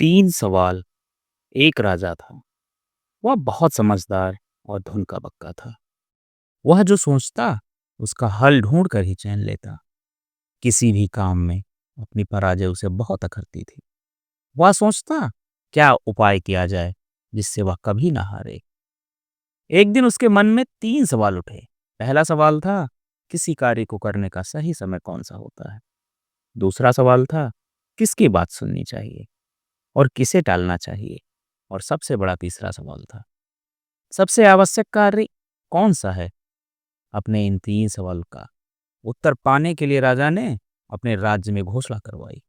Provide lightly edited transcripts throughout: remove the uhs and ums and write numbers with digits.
तीन सवाल। एक राजा था। वह बहुत समझदार और धुन का बक्का था। वह जो सोचता उसका हल ढूंढ कर ही चैन लेता। किसी भी काम में अपनी पराजय उसे बहुत अखरती थी। वह सोचता क्या उपाय किया जाए जिससे वह कभी ना हारे। एक दिन उसके मन में तीन सवाल उठे। पहला सवाल था किसी कार्य को करने का सही समय कौन सा होता है। दूसरा सवाल था किसकी बात सुननी चाहिए और किसे टालना चाहिए। और सबसे बड़ा तीसरा सवाल था सबसे आवश्यक कार्य कौन सा है। अपने इन तीन सवाल का उत्तर पाने के लिए राजा ने अपने राज्य में घोषणा करवाई।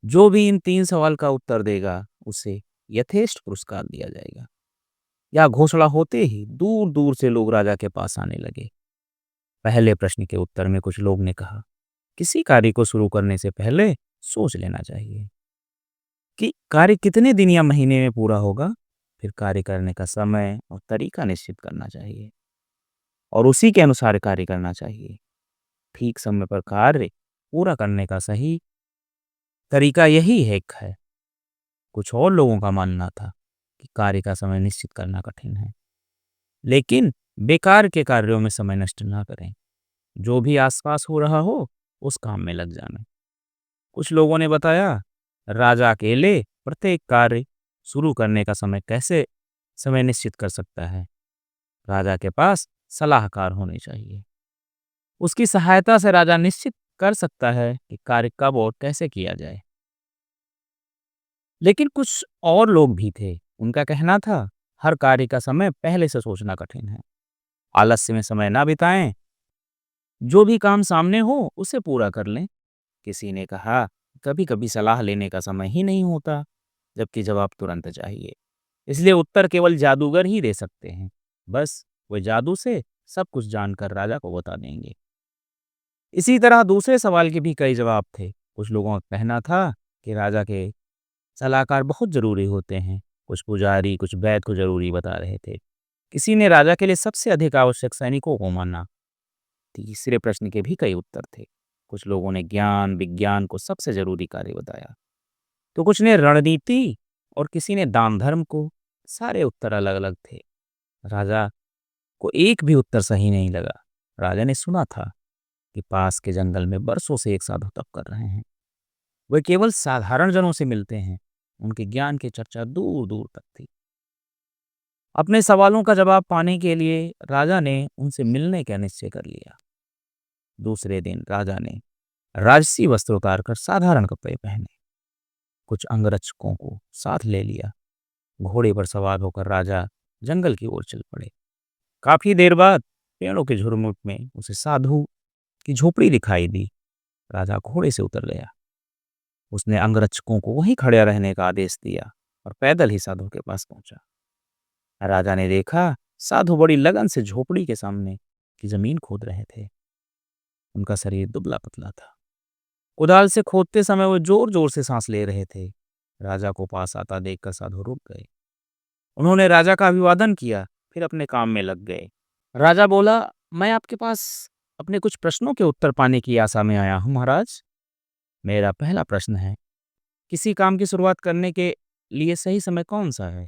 जो भी इन तीन सवाल का उत्तर देगा उसे यथेष्ट पुरस्कार दिया जाएगा। यह घोषणा होते ही दूर दूर से लोग राजा के पास आने लगे। पहले प्रश्न के उत्तर में कुछ लोग ने कहा किसी कार्य को शुरू करने से पहले सोच लेना चाहिए कि कार्य कितने दिन या महीने में पूरा होगा। फिर कार्य करने का समय और तरीका निश्चित करना चाहिए और उसी के अनुसार कार्य करना चाहिए। ठीक समय पर कार्य पूरा करने का सही तरीका यही है। कुछ और लोगों का मानना था कि कार्य का समय निश्चित करना कठिन है, लेकिन बेकार के कार्यों में समय नष्ट ना करें। जो भी आसपास हो रहा हो उस काम में लग जाना। कुछ लोगों ने बताया राजा अकेले प्रत्येक कार्य शुरू करने का समय निश्चित कर सकता है। राजा के पास सलाहकार होने चाहिए। उसकी सहायता से राजा निश्चित कर सकता है कि कार्य कब और कैसे किया जाए। लेकिन कुछ और लोग भी थे। उनका कहना था हर कार्य का समय पहले से सोचना कठिन है। आलस्य में समय ना बिताएं। जो भी काम सामने हो उसे पूरा कर लें। किसी ने कहा कभी कभी सलाह लेने का समय ही नहीं होता, जबकि जवाब तुरंत चाहिए। इसलिए उत्तर केवल जादूगर ही दे सकते हैं। बस वे जादू से सब कुछ जानकर राजा को बता देंगे। इसी तरह दूसरे सवाल के भी कई जवाब थे। कुछ लोगों का कहना था कि राजा के सलाहकार बहुत जरूरी होते हैं। कुछ पुजारी कुछ वैद्य को जरूरी बता रहे थे। किसी ने राजा के लिए सबसे अधिक आवश्यक सैनिकों को माना। तीसरे प्रश्न के भी कई उत्तर थे। कुछ लोगों ने ज्ञान विज्ञान को सबसे जरूरी कार्य बताया, तो कुछ ने रणनीति और किसी ने दान धर्म को। सारे उत्तर अलग अलग थे। राजा को एक भी उत्तर सही नहीं लगा। राजा ने सुना था कि पास के जंगल में बरसों से एक साधु तप कर रहे हैं। वे केवल साधारण जनों से मिलते हैं। उनके ज्ञान की चर्चा दूर दूर तक थी। अपने सवालों का जवाब पाने के लिए राजा ने उनसे मिलने का निश्चय कर लिया। दूसरे दिन राजा ने राजसी वस्त्र उतारकर साधारण कपड़े पहने। कुछ अंगरक्षकों को साथ ले लिया। घोड़े पर सवार होकर राजा जंगल की ओर चल पड़े। काफी देर बाद पेड़ों के झुरमुट में उसे साधु की झोपड़ी दिखाई दी। राजा घोड़े से उतर गया। उसने अंगरक्षकों को वहीं खड़े रहने का आदेश दिया और पैदल ही साधु के पास पहुंचा। राजा ने देखा साधु बड़ी लगन से झोपड़ी के सामने की जमीन खोद रहे थे। उनका शरीर दुबला पतला था। कुदाल से खोदते समय वो जोर जोर से सांस ले रहे थे। राजा को पास आता देखकर साधु रुक गए। उन्होंने राजा का अभिवादन किया, फिर अपने काम में लग गए। राजा बोला, मैं आपके पास अपने कुछ प्रश्नों के उत्तर पाने की आशा में आया हूं महाराज। मेरा पहला प्रश्न है किसी काम की शुरुआत करने के लिए सही समय कौन सा है।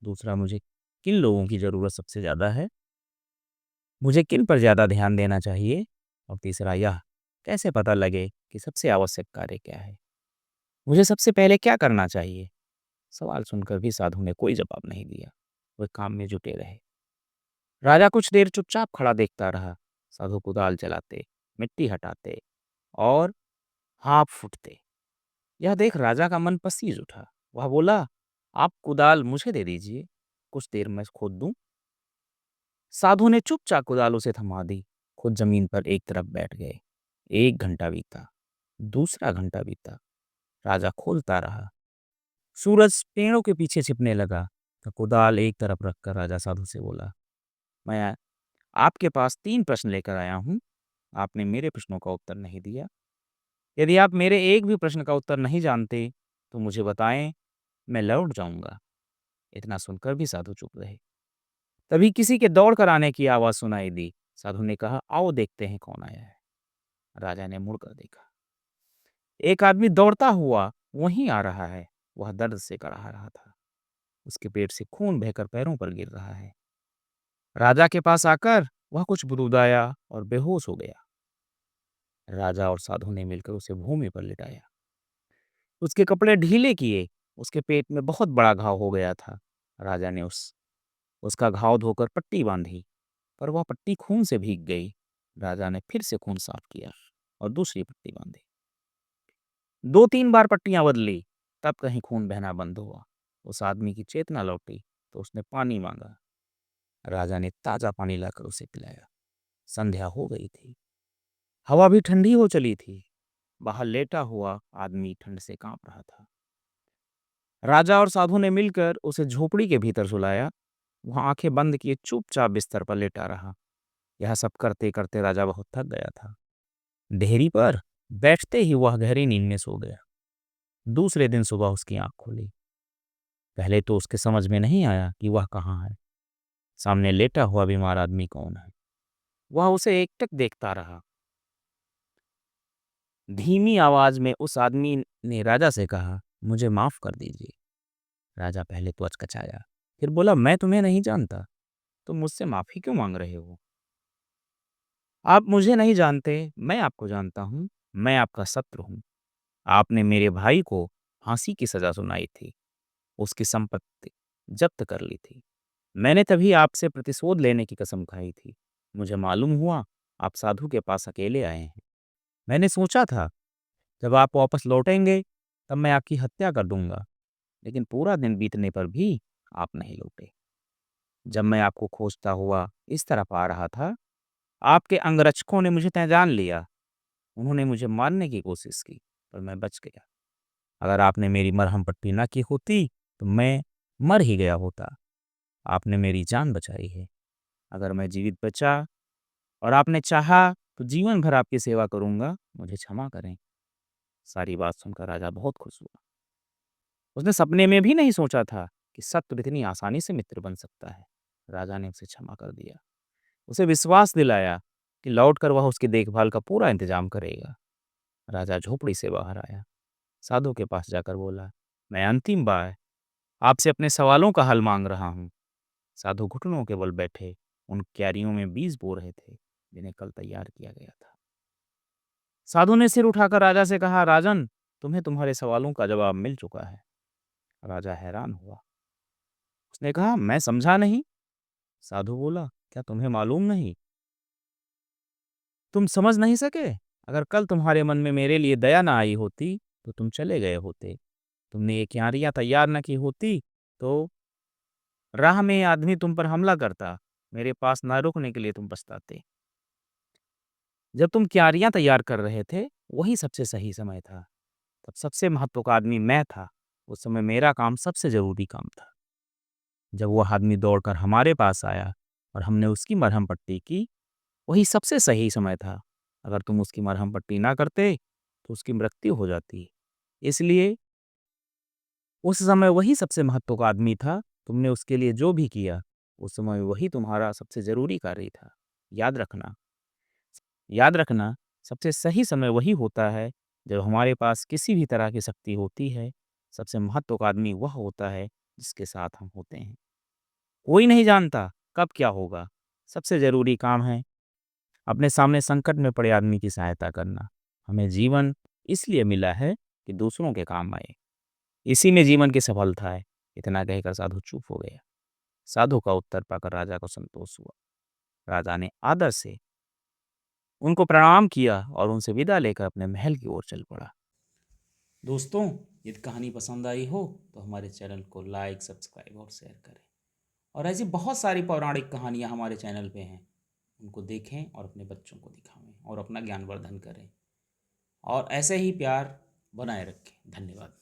दूसरा, मुझे किन लोगों की जरूरत सबसे ज्यादा है। मुझे किन पर ज्यादा ध्यान देना चाहिए। और तीसरा यह कैसे पता लगे कि सबसे आवश्यक कार्य क्या है। मुझे सबसे पहले क्या करना चाहिए। सवाल सुनकर भी साधु ने कोई जवाब नहीं दिया। वे काम में जुटे रहे। राजा कुछ देर चुपचाप खड़ा देखता रहा। साधु कुदाल चलाते, मिट्टी हटाते और हाँफ फूटते। यह देख राजा का मन पसीज उठा। वह बोला, आप कुदाल मुझे दे दीजिए, कुछ देर मैं खोद दूं। साधु ने चुपचाप कुदाल उसे थमा दी। खुद जमीन पर एक तरफ बैठ गए। 1 घंटा बीता, दूसरा घंटा बीता। राजा खोदता रहा। सूरज पेड़ों के पीछे छिपने लगा। तो कुदाल एक तरफ रखकर राजा साधु से बोला, मैं आपके पास 3 प्रश्न लेकर आया हूं। आपने मेरे प्रश्नों का उत्तर नहीं दिया। यदि आप मेरे एक भी प्रश्न का उत्तर नहीं जानते तो मुझे बताएं, मैं लौट जाऊंगा। इतना सुनकर भी साधु चुप रहे। तभी किसी के दौड़ कर आने की आवाज सुनाई दी। साधु ने कहा, आओ देखते हैं कौन आया है। राजा ने मुड़कर देखा। एक आदमी दौड़ता हुआ वहीं आ रहा है। वह दर्द से कराह रहा था। उसके पेट से खून बहकर पैरों पर गिर रहा है। राजा के पास आकर वह कुछ बुदबुदाया और बेहोश हो गया। राजा और साधु ने मिलकर उसे भूमि पर लिटाया। उसके कपड़े ढीले किए। उसके पेट में बहुत बड़ा घाव हो गया था। राजा ने उसका घाव धोकर पट्टी बांधी, पर वह पट्टी खून से भीग गई। राजा ने फिर से खून साफ किया और दूसरी पट्टी बांधी। 2-3 बार पट्टियां बदली, तब कहीं खून बहना बंद हुआ। उस आदमी की चेतना लौटी तो उसने पानी मांगा। राजा ने ताजा पानी लाकर उसे पिलाया। संध्या हो गई थी। हवा भी ठंडी हो चली थी। बाहर लेटा हुआ आदमी ठंड से कांप रहा था। राजा और साधु ने मिलकर उसे झोपड़ी के भीतर सुलाया। वहां आंखें बंद किए चुपचाप बिस्तर पर लेटा रहा। यह सब करते करते राजा बहुत थक गया था। देहरी पर बैठते ही वह गहरी नींद में सो गया। दूसरे दिन सुबह उसकी आंख खुली। पहले तो उसके समझ में नहीं आया कि वह कहाँ है। सामने लेटा हुआ बीमार आदमी कौन है। वह उसे एकटक देखता रहा। धीमी आवाज में उस आदमी ने राजा से कहा, मुझे माफ कर दीजिए। राजा पहले तो अचकचाया, फिर बोला, मैं तुम्हें नहीं जानता। तुम मुझसे माफी क्यों मांग रहे हो? आप मुझे नहीं जानते, मैं आपको जानता हूँ। मैं आपका शत्रु हूँ। आपने मेरे भाई को फांसी की सजा सुनाई थी। उसकी संपत्ति जब्त कर ली थी। मैंने तभी आपसे प्रतिशोध लेने की कसम खाई थी। मुझे मालूम हुआ आप साधु के पास अकेले आए हैं। मैंने सोचा था जब आप वापस लौटेंगे तब मैं आपकी हत्या कर दूंगा, लेकिन पूरा दिन बीतने पर भी आप नहीं लौटे। जब मैं आपको खोजता हुआ इस तरफ आ रहा था, आपके अंगरक्षकों ने मुझे पहचान लिया। उन्होंने मुझे मारने की कोशिश की, पर मैं बच गया। अगर आपने मेरी मरहम पट्टी ना की होती तो मैं मर ही गया होता। आपने मेरी जान बचाई है। अगर मैं जीवित बचा और आपने चाहा तो जीवन भर आपकी सेवा करूंगा। मुझे क्षमा करें। सारी बात सुनकर राजा बहुत खुश हुआ। उसने सपने में भी नहीं सोचा था कि शत्रु इतनी आसानी से मित्र बन सकता है। राजा ने उसे क्षमा कर दिया। उसे विश्वास दिलाया कि लौटकर वह उसकी देखभाल का पूरा इंतजाम करेगा। राजा झोपड़ी से बाहर आया। साधु के पास जाकर बोला, मैं अंतिम बार आपसे अपने सवालों का हल मांग रहा हूँ। साधु घुटनों के बल बैठे उन क्यारियों में बीज बो रहे थे जिन्हें कल तैयार किया गया था। साधु ने सिर उठाकर राजा से कहा, राजन, तुम्हें तुम्हारे सवालों का जवाब मिल चुका है। राजा हैरान हुआ। उसने कहा, मैं समझा नहीं। साधु बोला, क्या तुम्हें मालूम नहीं? तुम समझ नहीं सके? अगर कल तुम्हारे मन में मेरे लिए दया ना आई होती तो तुम चले गए होते। तुमने ये क्यारियां तैयार न की होती तो राह में ये आदमी तुम पर हमला करता। मेरे पास ना रुकने के लिए तुम पछताते। जब तुम क्यारियां तैयार कर रहे थे वही सबसे सही समय था। तब सबसे महत्व का आदमी मैं था। उस समय मेरा काम सबसे जरूरी काम था। जब वह आदमी दौड़कर हमारे पास आया और हमने उसकी मरहम पट्टी की, वही सबसे सही समय था। अगर तुम उसकी मरहम पट्टी ना करते तो उसकी मृत्यु हो जाती। इसलिए उस समय वही सबसे महत्व का आदमी था। तुमने उसके लिए जो भी किया उस समय वही तुम्हारा सबसे जरूरी कार्य था। याद रखना, याद रखना, सबसे सही समय वही होता है जब हमारे पास किसी भी तरह की शक्ति होती है। सबसे महत्व का आदमी वह होता है जिसके साथ हम होते हैं। कोई नहीं जानता कब क्या होगा। सबसे जरूरी काम है अपने सामने संकट में पड़े आदमी की सहायता करना। हमें जीवन इसलिए मिला है कि दूसरों के काम आए। इसी में जीवन की सफलता है। इतना कहकर साधु चुप हो गया। साधु का उत्तर पाकर राजा को संतोष हुआ। राजा ने आदर से उनको प्रणाम किया और उनसे विदा लेकर अपने महल की ओर चल पड़ा। दोस्तों, यदि कहानी पसंद आई हो तो हमारे चैनल को लाइक, सब्सक्राइब और शेयर करें। और ऐसी बहुत सारी पौराणिक कहानियाँ हमारे चैनल पे हैं, उनको देखें और अपने बच्चों को दिखाएं और अपना ज्ञानवर्धन करें। और ऐसे ही प्यार बनाए रखें। धन्यवाद।